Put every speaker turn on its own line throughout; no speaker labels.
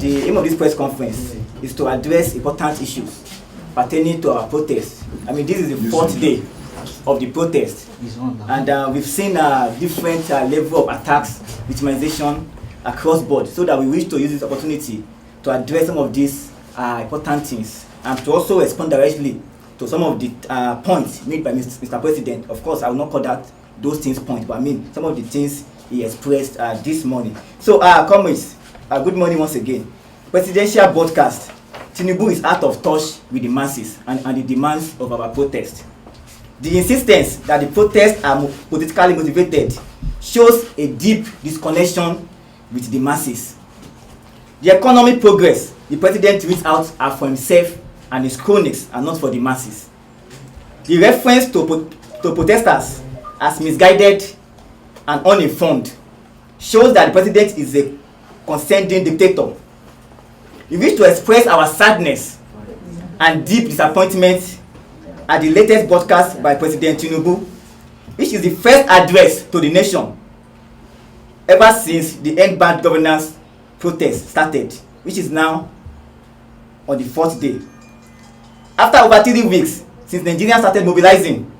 the aim of this press conference is to address important issues pertaining to our protest. I mean, this is the fourth day of the protest, and we've seen different level of attacks, victimization across board, so that we wish to use this opportunity to address some of these important things and to also respond directly to some of the points made by Mr. President. Of course, I will not call those things points, but I mean some of the things he expressed this morning. So, comrades, good morning once again. Presidential broadcast: Tinubu is out of touch with the masses and the demands of our protest. The insistence that the protests are politically motivated shows a deep disconnection with the masses. The economic progress the president reads out are for himself and his cronies and not for the masses. The reference to protesters as misguided and uninformed shows that the president is a condescending dictator. We wish to express our sadness and deep disappointment at the latest broadcast by President Tinubu, which is the first address to the nation ever since the End Bad Governance protest started, which is now on the fourth day. After over 3 weeks since Nigerians started mobilizing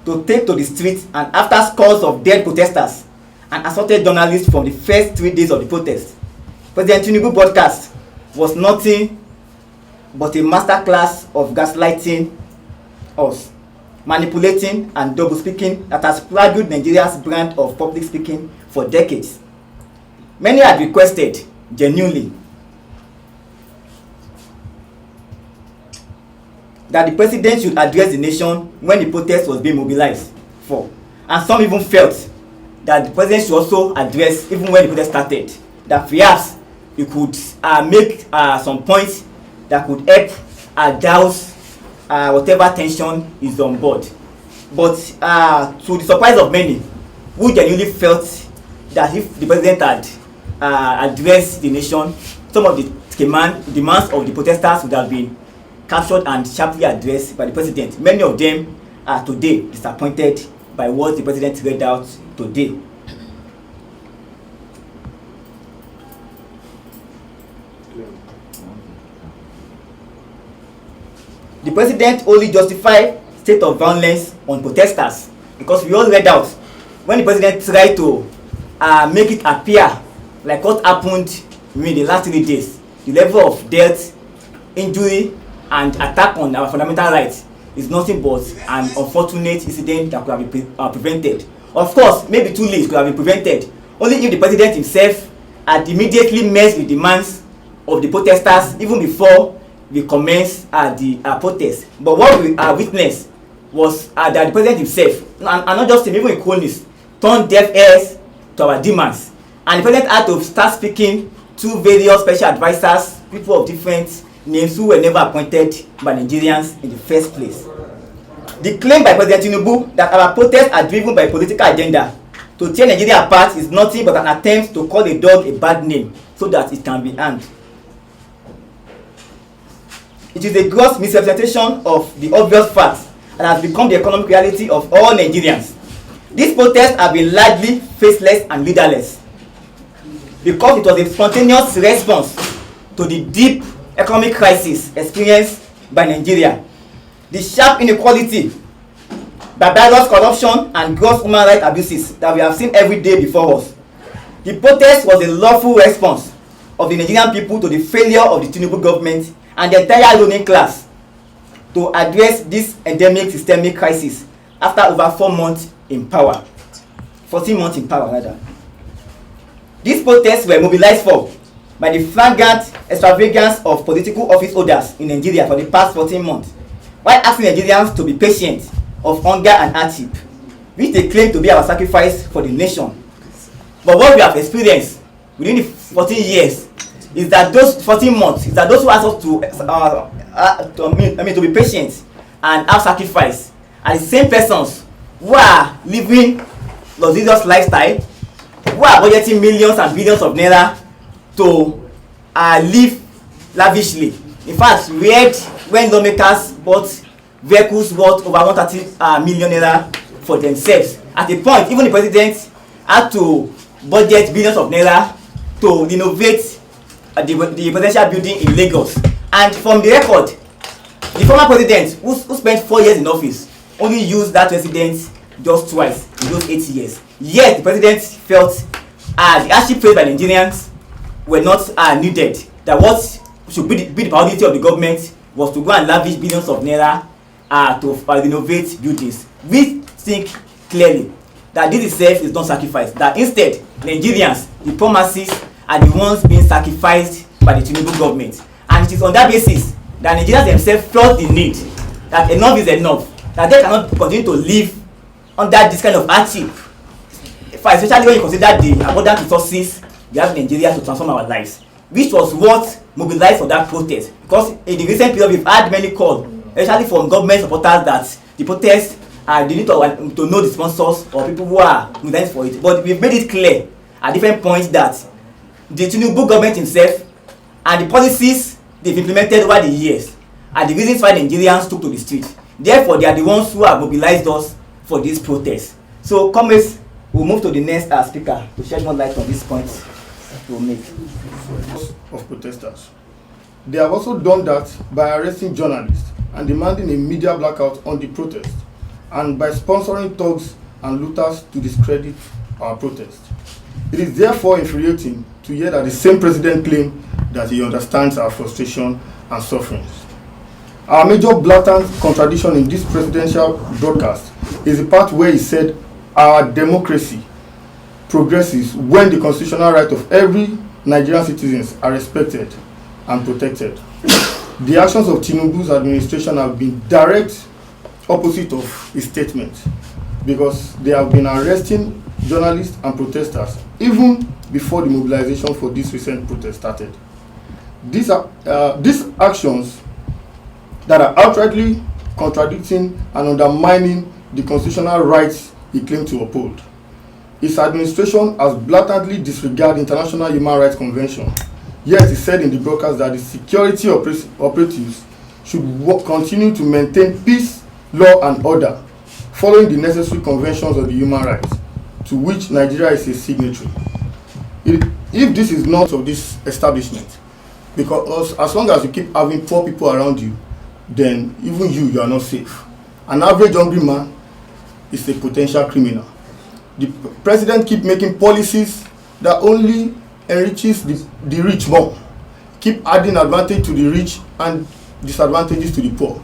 to take to the streets, and after scores of dead protesters and assaulted journalists from the first 3 days of the protest, President Tinubu broadcast was nothing but a masterclass of gaslighting us, manipulating and double speaking that has plagued Nigeria's brand of public speaking for decades. Many had requested genuinely that the president should address the nation when the protest was being mobilized for, and some even felt that the president should also address even when the protest started, that perhaps he could make some points that could help douse whatever tension is on board. But to the surprise of many, who genuinely felt that if the president had addressed the nation, some of the demands of the protesters would have been captured and sharply addressed by the president. Many of them are today disappointed by what the president read out today. The president only justified state of violence on protesters because we all read out when the president tried to make it appear like what happened in the last 3 days. The level of death, injury, and attack on our fundamental rights is nothing but an unfortunate incident that could have been prevented. Of course, maybe too late could have been prevented only if the president himself had immediately met the demands of the protesters even before we commenced the protest. But what we witnessed was that the president himself, and not just him, even cronies, turned deaf ears to our demands. And the president had to start speaking to various special advisors, people of different names who were never appointed by Nigerians in the first place. The claim by President Tinubu that our protests are driven by a political agenda to tear Nigeria apart is nothing but an attempt to call a dog a bad name so that it can be hanged. It is a gross misrepresentation of the obvious facts and has become the economic reality of all Nigerians. These protests have been largely faceless and leaderless because it was a spontaneous response to the deep economic crisis experienced by Nigeria. The sharp inequality, barbarous corruption, and gross human rights abuses that we have seen every day before us. The protest was a lawful response of the Nigerian people to the failure of the Tinubu government and the entire ruling class to address this endemic systemic crisis after over 4 months in power. 14 months in power, rather. These protests were mobilized for by the flagrant extravagance of political office holders in Nigeria for the past 14 months, while asking Nigerians to be patient of hunger and hardship, which they claim to be our sacrifice for the nation. But what we have experienced within the 14 years is that those 14 months, is that those who ask us to be patient and have sacrifice are the same persons who are living luxurious lifestyle, who are budgeting millions and billions of naira to live lavishly. In fact, we heard when lawmakers bought vehicles worth over 130 million naira for themselves. At a point, even the president had to budget billions of naira to renovate the presidential building in Lagos. And from the record, the former president who spent 4 years in office only used that residence just twice in those 8 years. Yet the president felt the hardship faced by Nigerians were not needed. That what should be the priority of the government was to go and lavish billions of naira to renovate buildings. We think clearly that this itself is not sacrifice. That instead, Nigerians, the promises, are the ones being sacrificed by the Tinubu government. And it is on that basis that Nigerians themselves felt the need that enough is enough, that they cannot continue to live under this kind of hardship, especially when you consider the abundant resources we have in Nigeria to transform our lives, which was what mobilized for that protest. Because in the recent period, we've had many calls, especially from government supporters, that the protest they need to know the sponsors or people who are mobilized for it. But we've made it clear at different points that the Tinubu government himself and the policies they've implemented over the years are the reasons why Nigerians took to the street. Therefore, they are the ones who have mobilized us for this protest. So, comrades, we'll move to the next speaker to shed more light on these points we'll make.
Of protesters. They have also done that by arresting journalists and demanding a media blackout on the protest, and by sponsoring thugs and looters to discredit our protest. It is therefore infuriating to hear that the same president claimed that he understands our frustration and sufferings. Our major blatant contradiction in this presidential broadcast is the part where he said our democracy progresses when the constitutional right of every Nigerian citizens are respected and protected. The actions of Tinubu's administration have been direct opposite of his statement, because they have been arresting journalists and protesters even before the mobilization for this recent protest started. These actions that are outrightly contradicting and undermining the constitutional rights he claimed to uphold. His administration has blatantly disregarded International Human Rights Convention. Yet he said in the broadcast that the security operatives should continue to maintain peace, law and order, following the necessary conventions of the human rights, to which Nigeria is a signatory. If this is not of this establishment, because as long as you keep having poor people around you, then even you are not safe. An average hungry man is a potential criminal. The president keep making policies that only enriches the rich more, keep adding advantage to the rich and disadvantages to the poor.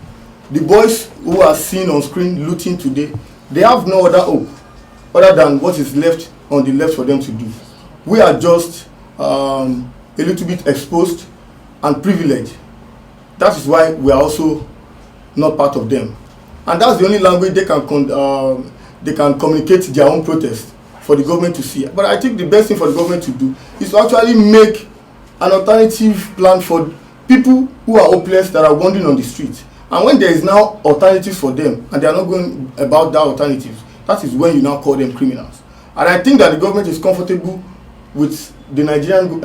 The boys who are seen on screen looting today, they have no other hope other than what is left on the left for them to do. We are just a little bit exposed and privileged. That is why we are also not part of them, and that's the only language they can communicate their own protest for the government to see. But I think the best thing for the government to do is to actually make an alternative plan for people who are hopeless, that are wandering on the street. And when there is now alternatives for them and they are not going about that alternatives, that is when you now call them criminals. And I think that the government is comfortable with the Nigerian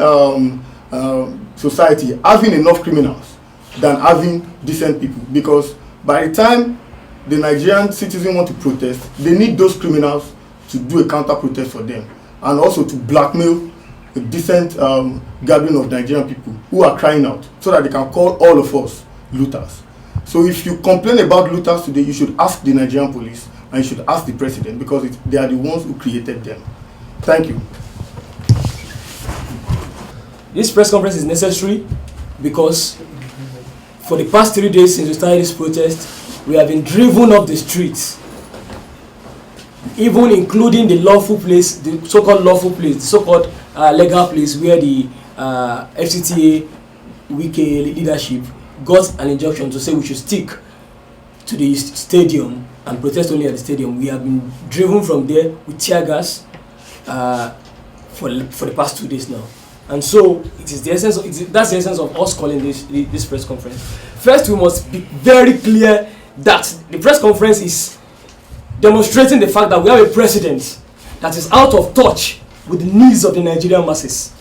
society having enough criminals than having decent people, because by the time the Nigerian citizens want to protest, they need those criminals to do a counter protest for them, and also to blackmail a decent gathering of Nigerian people who are crying out, so that they can call all of us looters. So if you complain about looters today, you should ask the Nigerian police and you should ask the president, because they are the ones who created them. Thank you.
This press conference is necessary because for the past 3 days since we started this protest, we have been driven off the streets, even including the lawful place, the so-called lawful place, the so-called legal place where the FCTA Wike leadership got an injunction to say we should stick to the stadium and protest only at the stadium. We have been driven from there with tear gas for the past 2 days now. And so it is the essence that's the essence of us calling this press conference. First, we must be very clear that the press conference is demonstrating the fact that we have a president that is out of touch with the needs of the Nigerian masses.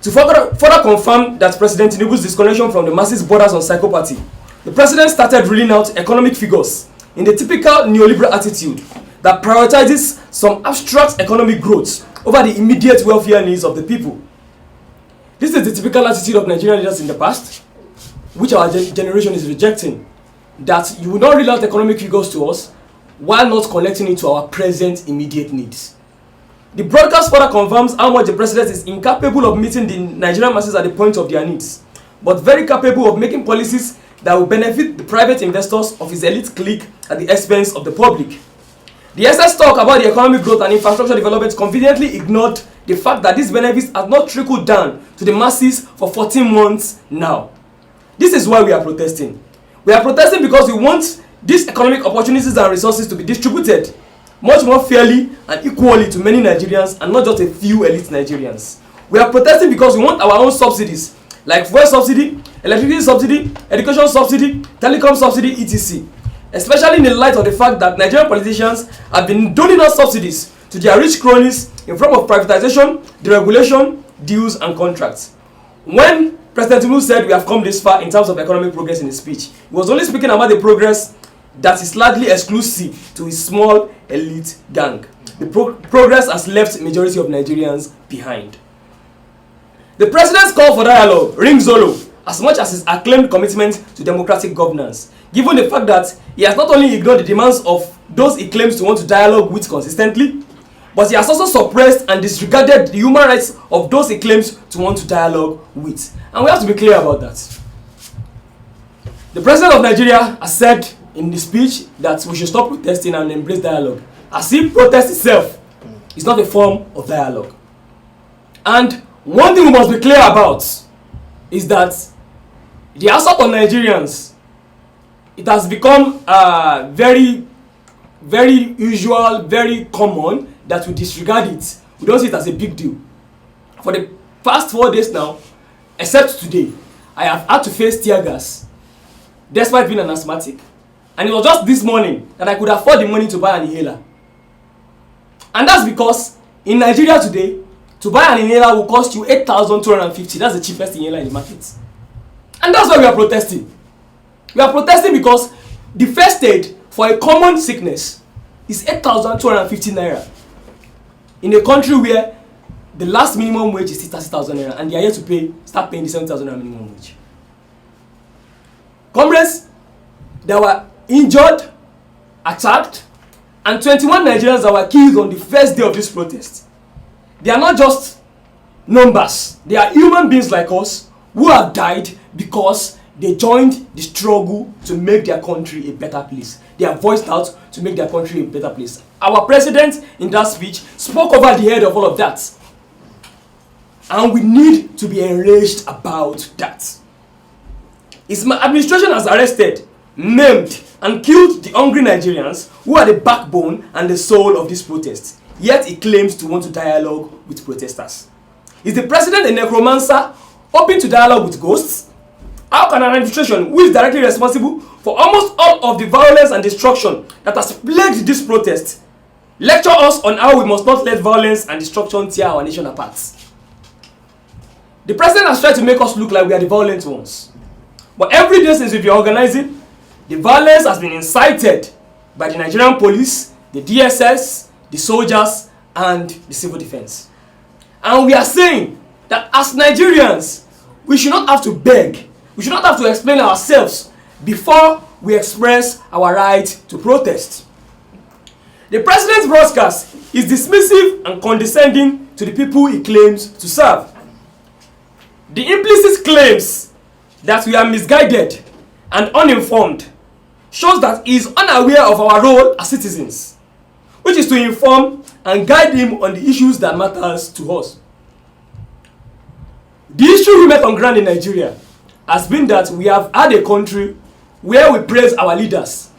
To further confirm that President Tinubu's disconnection from the masses borders on psychopathy, the president started reading out economic figures in the typical neoliberal attitude that prioritizes some abstract economic growth over the immediate welfare needs of the people. This is the typical attitude of Nigerian leaders in the past, which our generation is rejecting. That you will not reel out economic figures to us while not connecting it to our present immediate needs. The broadcast further confirms how much the president is incapable of meeting the Nigerian masses at the point of their needs, but very capable of making policies that will benefit the private investors of his elite clique at the expense of the public. The excess talk about the economic growth and infrastructure development conveniently ignored the fact that these benefits have not trickled down to the masses for 14 months now. This is why we are protesting. We are protesting because we want these economic opportunities and resources to be distributed much more fairly and equally to many Nigerians and not just a few elite Nigerians. We are protesting because we want our own subsidies like fuel subsidy, electricity subsidy, education subsidy, telecom subsidy, etc. Especially in the light of the fact that Nigerian politicians have been doling out subsidies to their rich cronies in form of privatization, deregulation, deals and contracts. When President Tinubu said we have come this far in terms of economic progress in his speech, he was only speaking about the progress that is largely exclusive to his small elite gang. The progress has left majority of Nigerians behind. The president's call for dialogue rings hollow as much as his acclaimed commitment to democratic governance, given the fact that he has not only ignored the demands of those he claims to want to dialogue with consistently, but he has also suppressed and disregarded the human rights of those he claims to want to dialogue with. And we have to be clear about that. The president of Nigeria has said in the speech that we should stop protesting and embrace dialogue, as if protest itself is not a form of dialogue. And one thing we must be clear about is that the assault on Nigerians, it has become very, very usual, very common that we disregard it. We don't see it as a big deal. For the past 4 days now, except today, I have had to face tear gas, despite being an asthmatic. And it was just this morning that I could afford the money to buy an inhaler. And that's because in Nigeria today, to buy an inhaler will cost you 8,250. That's the cheapest inhaler in the market. And that's why we are protesting. We are protesting because the first aid for a common sickness is 8,250 naira. In a country where the last minimum wage is 30,000 naira and they are here to start paying the 7,000 naira minimum wage. Comrades, there were injured, attacked, and 21 Nigerians that were killed on the first day of this protest. They are not just numbers. They are human beings like us who have died because they joined the struggle to make their country a better place. They are voiced out to make their country a better place. Our president in that speech spoke over the head of all of that. And we need to be enraged about that. His administration has arrested, maimed, and killed the hungry Nigerians who are the backbone and the soul of this protest. Yet he claims to want to dialogue with protesters. Is the president a necromancer, open to dialogue with ghosts? How can an administration who is directly responsible for almost all of the violence and destruction that has plagued this protest lecture us on how we must not let violence and destruction tear our nation apart? The president has tried to make us look like we are the violent ones. But every day since we've been organizing, the violence has been incited by the Nigerian police, the DSS, the soldiers, and the civil defense. And we are saying that as Nigerians, we should not have to beg, we should not have to explain ourselves before we express our right to protest. The president's broadcast is dismissive and condescending to the people he claims to serve. The implicit claims that we are misguided and uninformed shows that he is unaware of our role as citizens, which is to inform and guide him on the issues that matters to us. The issue we met on ground in Nigeria has been that we have had a country where we praise our leaders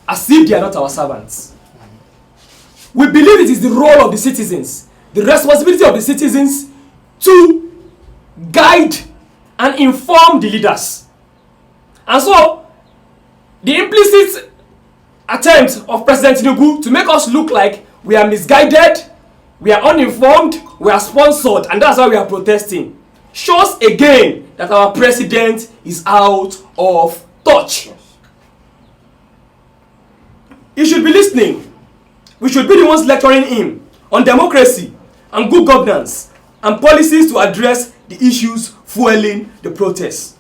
as if they are not our servants. We believe it is the role of the citizens, the responsibility of the citizens to guide and inform the leaders. And so, the implicit attempt of President Tinubu to make us look like we are misguided, we are uninformed, we are sponsored, and that's why we are protesting, shows again that our president is out of touch. He should be listening. We should be the ones lecturing him on democracy and good governance and policies to address the issues fueling the protests.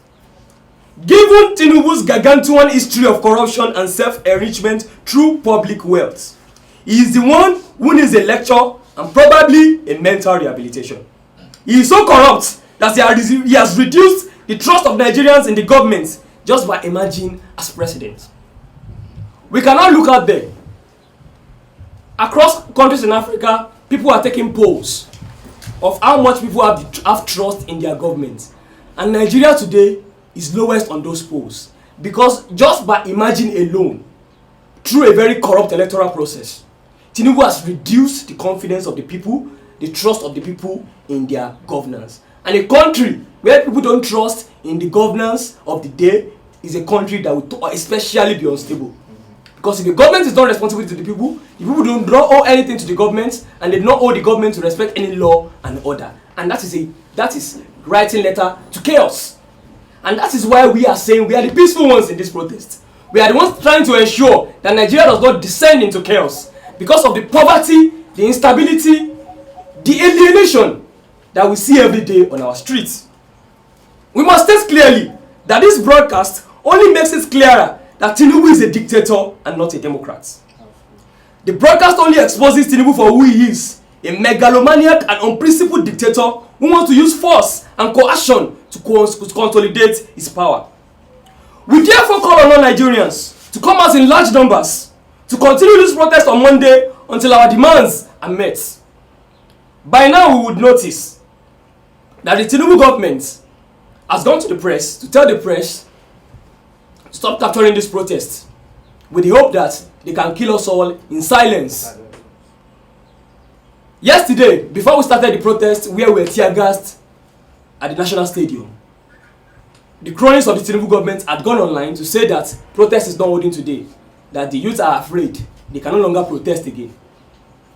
Given Tinubu's gargantuan history of corruption and self-enrichment through public wealth, he is the one who needs a lecture and probably a mental rehabilitation. He is so corrupt that he has reduced the trust of Nigerians in the government just by emerging as president. We cannot look out there. Across countries in Africa, people are taking polls of how much people have trust in their government. And Nigeria today is lowest on those polls. Because just by emerging alone, through a very corrupt electoral process, Tinubu has reduced the confidence of the people, the trust of the people in their governance. And a country where people don't trust in the governance of the day is a country that will especially be unstable. Because if the government is not responsible to the people don't owe anything to the government, and they don't owe the government to respect any law and order. And that is writing letter to chaos. And that is why we are saying we are the peaceful ones in this protest. We are the ones trying to ensure that Nigeria does not descend into chaos because of the poverty, the instability, the alienation that we see every day on our streets. We must state clearly that this broadcast only makes it clearer that Tinubu is a dictator and not a democrat. The broadcast only exposes Tinubu for who he is, a megalomaniac and unprincipled dictator who wants to use force and coercion to consolidate his power. We therefore call on all Nigerians to come out in large numbers to continue this protest on Monday until our demands are met. By now we would notice that the Tinubu government has gone to the press to tell the press to stop capturing this protest with the hope that they can kill us all in silence. Yesterday, before we started the protest, we were tear-gassed at the National Stadium. The cronies of the Tinubu government had gone online to say that protest is not holding today, that the youth are afraid, they can no longer protest again.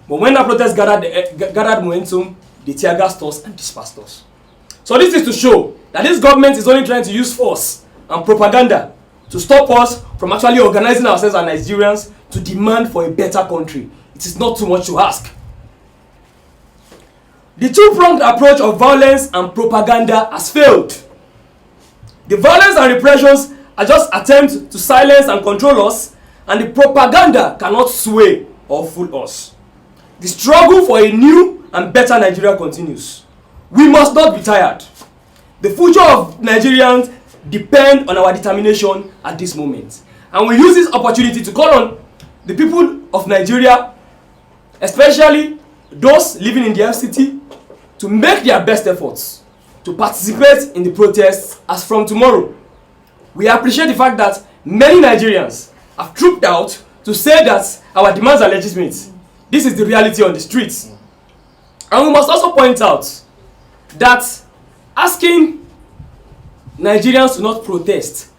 But when that protest gathered momentum, they tear-gassed us and dispersed us. So this is to show that this government is only trying to use force and propaganda to stop us from actually organizing ourselves as Nigerians to demand for a better country. It is not too much to ask. The two-pronged approach of violence and propaganda has failed. The violence and repressions are just attempts to silence and control us, and the propaganda cannot sway or fool us. The struggle for a new and better Nigeria continues. We must not be tired. The future of Nigerians depend on our determination at this moment. And we use this opportunity to call on the people of Nigeria, especially those living in the FCT, to make their best efforts to participate in the protests as from tomorrow. We appreciate the fact that many Nigerians have trooped out to say that our demands are legitimate. This is the reality on the streets. And we must also point out that asking Nigerians to not protest,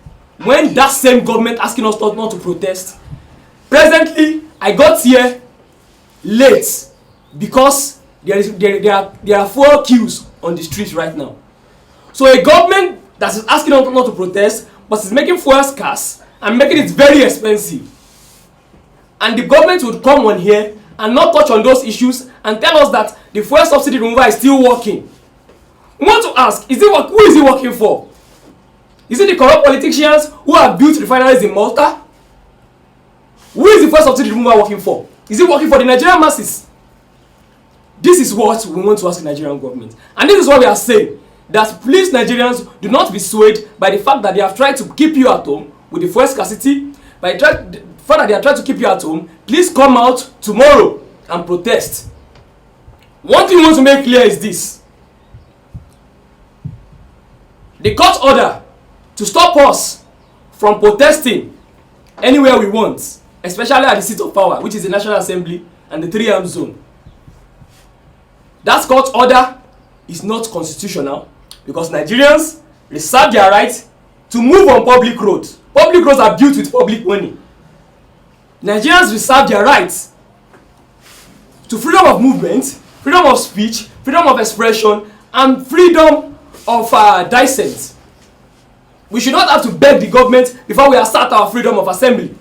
when that same government asking us not to protest, presently I got here late because there are 4 queues on the streets right now. So a government that is asking us not to protest but is making fuel scarce and making it very expensive, and the government would come on here and not touch on those issues and tell us that the fuel subsidy removal is still working. We want to ask, who is it working for? Is it the corrupt politicians who have built refineries in Malta? Who is the fuel subsidy removal working for? Is it working for the Nigerian masses? This is what we want to ask the Nigerian government. And this is what we are saying, that please Nigerians do not be swayed by the fact that they have tried to keep you at home with the fuel scarcity. By the fact that they are trying to keep you at home, please come out tomorrow and protest. One thing we want to make clear is this. The court order to stop us from protesting anywhere we want, especially at the seat of power, which is the National Assembly and the 3-arm zone. That court order is not constitutional because Nigerians reserve their right to move on public roads. Public roads are built with public money. Nigerians reserve their rights to freedom of movement, freedom of speech, freedom of expression, and freedom of dissent. We should not have to beg the government before we assert our freedom of assembly.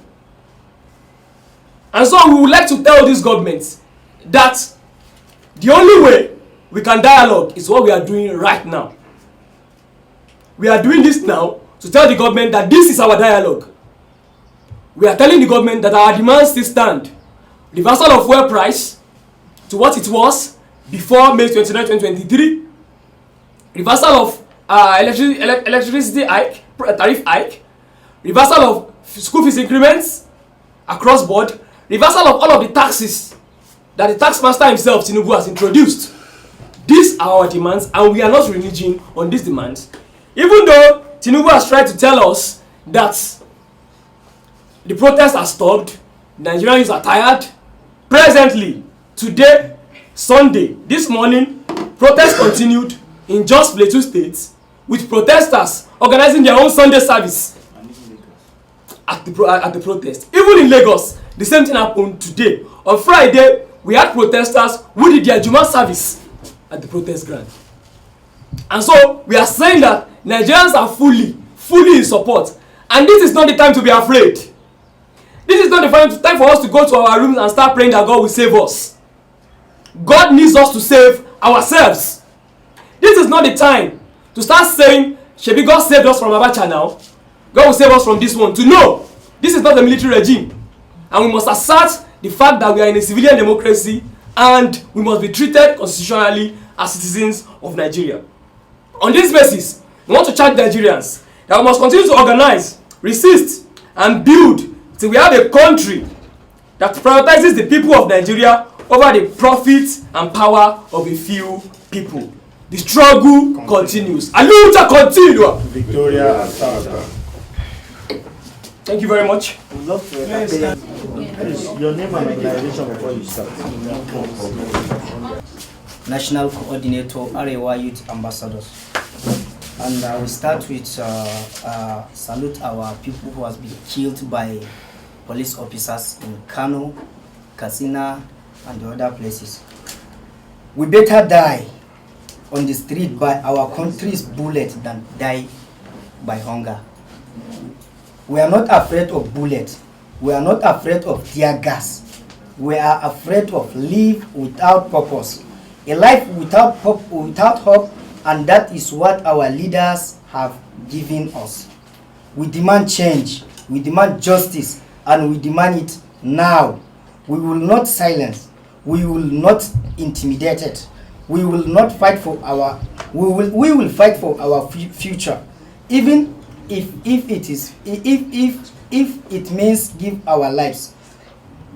And so we would like to tell this government that the only way we can dialogue is what we are doing right now. we are doing this now to tell the government that this is our dialogue. We are telling the government that our demands still stand. Reversal of fuel price to what it was before May 29, 2023. Reversal of electricity hike, tariff hike. Reversal of school fees increments across board. Reversal of all of the taxes that the tax master himself, Tinubu, has introduced. These are our demands, and we are not reneging on these demands. Even though Tinubu has tried to tell us that the protests are stopped, Nigerians are tired. Presently, today, Sunday, this morning, protests continued in Jos Plateau State, with protesters organizing their own Sunday service at the protest. Even in Lagos, the same thing happened today. On Friday, we had protesters who did their Juma service at the protest ground. And so, we are saying that Nigerians are fully in support. And this is not the time to be afraid. This is not the time for us to go to our rooms and start praying that God will save us. God needs us to save ourselves. This is not the time to start saying, Shebi, God saved us from Abacha now. God will save us from this one. To know, this is not a military regime. And we must assert the fact that we are in a civilian democracy and we must be treated constitutionally as citizens of Nigeria. On this basis, we want to charge Nigerians that we must continue to organize, resist, and build till we have a country that prioritizes the people of Nigeria over the profits and power of a few people. The struggle continues. A luta continua.
Victoria and South.
Thank you very much.
Your name and organization before you start.
National Coordinator, Arewa Youth Ambassadors. And I will start with salute our people who has been killed by police officers in Kano, Katsina, and the other places. We better die on the street by our country's bullet than die by hunger. We are not afraid of bullets. We are not afraid of tear gas. We are afraid of life without purpose. A life without hope, and that is what our leaders have given us. We demand change, we demand justice, and we demand it now. We will not silence, we will not intimidate it. We will not fight for our we will fight for our future, even if it means give our lives.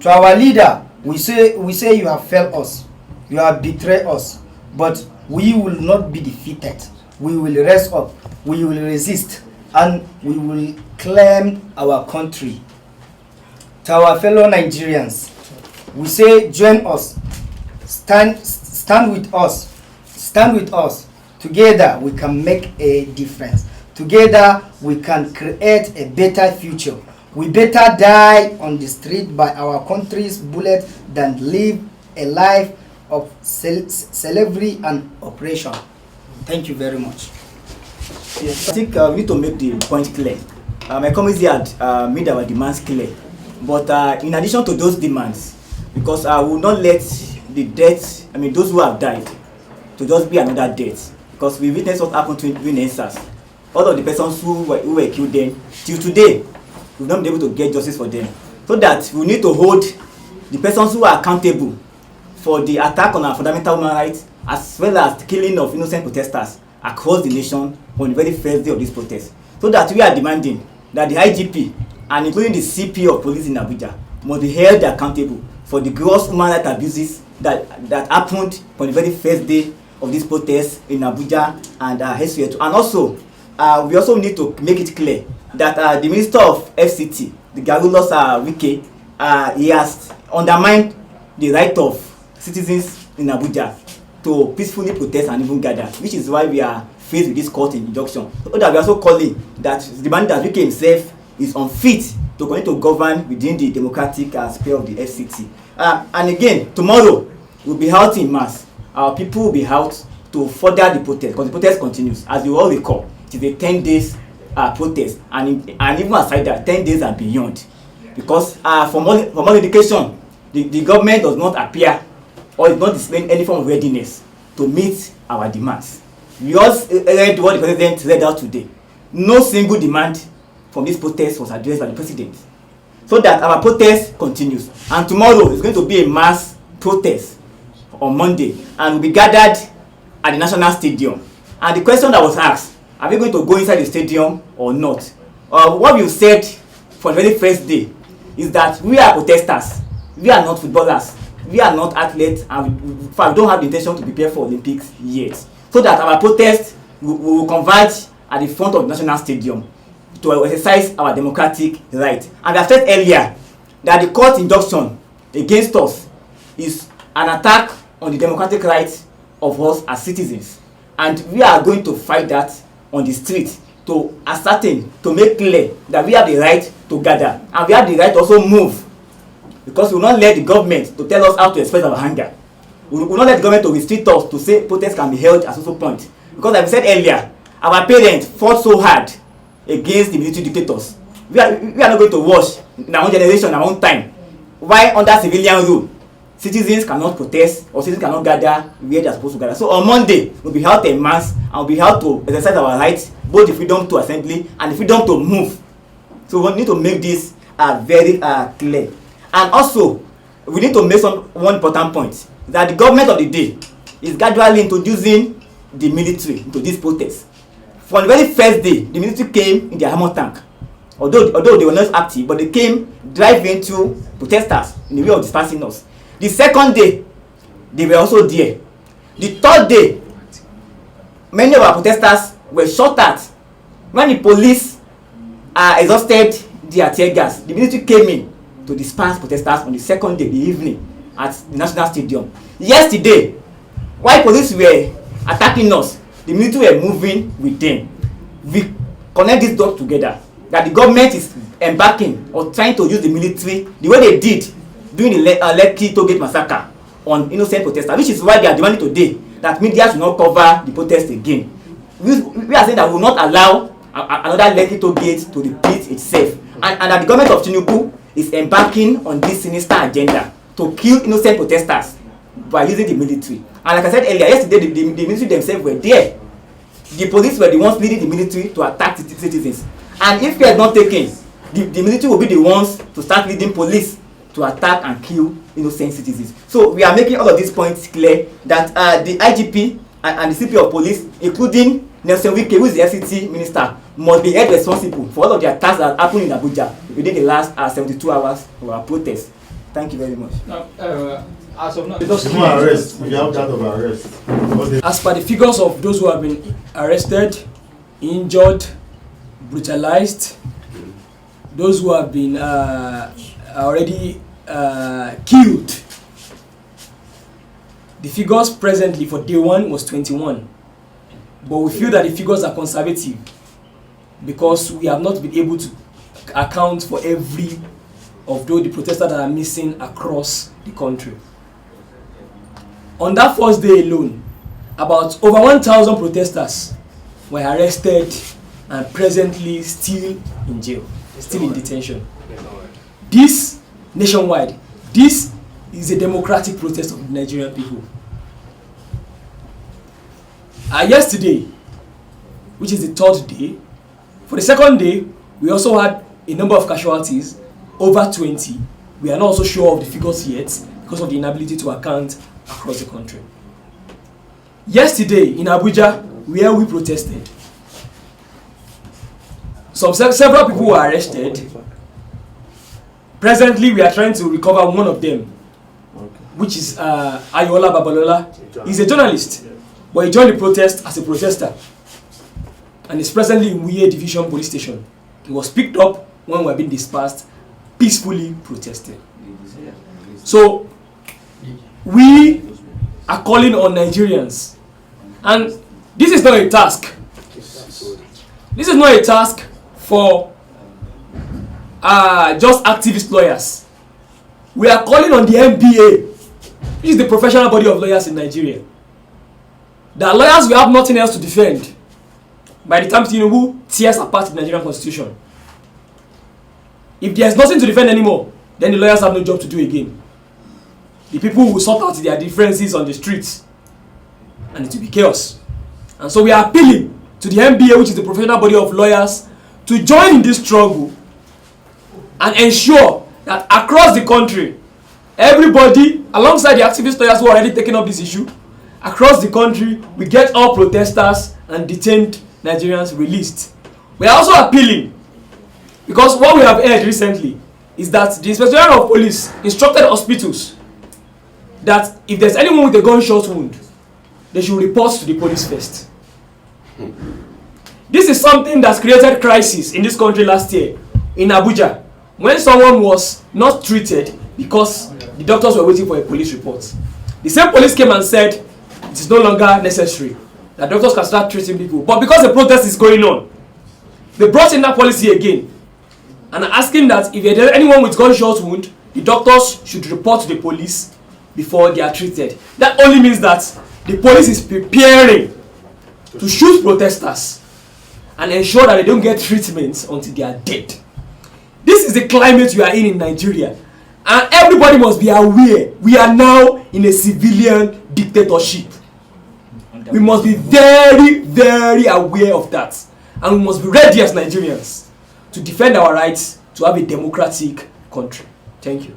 To our leader, we say you have failed us, you have betrayed us, but we will not be defeated. We will rise up, we will resist, and we will claim our country. To our fellow Nigerians, we say join us, stand with us. Together we can make a difference. Together we can create a better future. We better die on the street by our country's bullet than live a life of slavery and oppression. Thank you very much.
Yes, I think we need to make the point clear. My committee had made our demands clear. But in addition to those demands, because I will not let the death, those who have died, to just be another death. Because we witnessed what happened to ENDBADGOVERNMENTIN. All of the persons who were killed then, till today, we've not been able to get justice for them. So that we need to hold the persons who are accountable for the attack on our fundamental human rights, as well as the killing of innocent protesters across the nation on the very first day of this protest. So that we are demanding that the IGP, and including the CP of police in Abuja, must be held accountable for the gross human rights abuses that happened on the very first day of this protest in Abuja and elsewhere. And also, we also need to make it clear that the Minister of FCT, the Garulus Wike, he has undermined the right of citizens in Abuja to peacefully protest and even gather, which is why we are faced with this court injunction. So that we are also calling that the man that Wike himself is unfit to continue to govern within the democratic sphere of the FCT. And again, tomorrow we'll be out in mass. Our people will be out to further the protest, because the protest continues. As you all recall, it is a 10 days protest, and even aside that, 10 days and beyond. Because for more indication, the government does not appear or is not displaying any form of readiness to meet our demands. We also read what the president read out today. No single demand from this protest was addressed by the president. So that our protest continues. And tomorrow is going to be a mass protest on Monday, and will be gathered at the National Stadium. And the question that was asked, are we going to go inside the stadium or not? What we've said for the very first day is that we are protesters. We are not footballers. We are not athletes, and we don't have the intention to prepare for Olympics yet. So that our protest will converge at the front of the National Stadium to exercise our democratic right. And I said earlier that the court injunction against us is an attack on the democratic rights of us as citizens. And we are going to fight that on the street to ascertain, to make clear that we have the right to gather, and we have the right to also move, because we will not let the government to tell us how to express our anger. We will not let the government to restrict us to say protests can be held at social point. Because like we said earlier, our parents fought so hard against the military dictators. We are not going to watch in our own generation, our own time, why under civilian rule citizens cannot protest or citizens cannot gather where they are supposed to gather. So on Monday, we'll be held en masse and we'll be held to exercise our rights, both the freedom to assembly and the freedom to move. So we need to make this very clear. And also, we need to make one important point, that the government of the day is gradually introducing the military into this protest. From the very first day, the military came in their armor tank. Although they were not active, but they came driving through protesters in the way of dispersing us. The second day, they were also there. The third day, many of our protesters were shot at. When the police exhausted their tear gas, the military came in to disperse protesters on the second day, the evening, at the National Stadium. Yesterday, while police were attacking us, the military were moving with them. We connect these dots together, that the government is embarking or trying to use the military the way they did during the Lekki Tollgate massacre on innocent protesters, which is why they are demanding today that media should not cover the protest again. We are saying that we will not allow another Lekki Tollgate to repeat itself, and that the government of Tinubu is embarking on this sinister agenda to kill innocent protesters by using the military. And like I said earlier, yesterday the military themselves were there. The police were the ones leading the military to attack citizens. And if care is not taken, the military will be the ones to start leading police to attack and kill innocent citizens. So we are making all of these points clear that the IGP and the CP of police, including Nelson Wike, who is the FCT minister, must be held responsible for all of the attacks that happened in Abuja within the last 72 hours of our protest. Thank you very much.
Now, as of now,
arrest. We have that of arrest.
As per the figures of those who have been arrested, injured, brutalized, those who have been already killed, the figures presently for day one was 21. But we feel that the figures are conservative because we have not been able to account for every of those the protesters that are missing across the country. On that first day alone, about over 1,000 protesters were arrested and presently still in jail, still in detention. This nationwide, this is a democratic protest of the Nigerian people. Yesterday, which is the third day, for the second day, we also had a number of casualties, over 20. We are not also sure of the figures yet because of the inability to account across the country. Yesterday in Abuja, where we protested, several people were arrested. Presently, we are trying to recover one of them, which is Ayola Babalola. He's a journalist, but he joined the protest as a protester and is presently in Wuye Division Police Station. He was picked up when we were being dispersed, peacefully protested. So, we are calling on Nigerians, and this is not a task. This is not a task for just activist lawyers. We are calling on the NBA, which is the professional body of lawyers in Nigeria. The lawyers will have nothing else to defend by the time Tinubu tears apart the Nigerian constitution. If there is nothing to defend anymore, then the lawyers have no job to do again. The people will sort out their differences on the streets, and it will be chaos. And so we are appealing to the NBA, which is the professional body of lawyers, to join in this struggle and ensure that across the country, everybody, alongside the activist lawyers who are already taking up this issue, across the country, we get all protesters and detained Nigerians released. We are also appealing, because what we have heard recently is that the Inspector General of Police instructed hospitals that if there's anyone with a gunshot wound, they should report to the police first. This is something that's created crisis in this country last year in Abuja, when someone was not treated because the doctors were waiting for a police report. The same police came and said it is no longer necessary that doctors can start treating people. But because the protest is going on, they brought in that policy again and asking that if there's anyone with gunshot wound, the doctors should report to the police before they are treated. That only means that the police is preparing to shoot protesters and ensure that they don't get treatment until they are dead. This is the climate we are in Nigeria. And everybody must be aware we are now in a civilian dictatorship. We must be very, very aware of that. And we must be ready as Nigerians to defend our rights to have a democratic country. Thank you.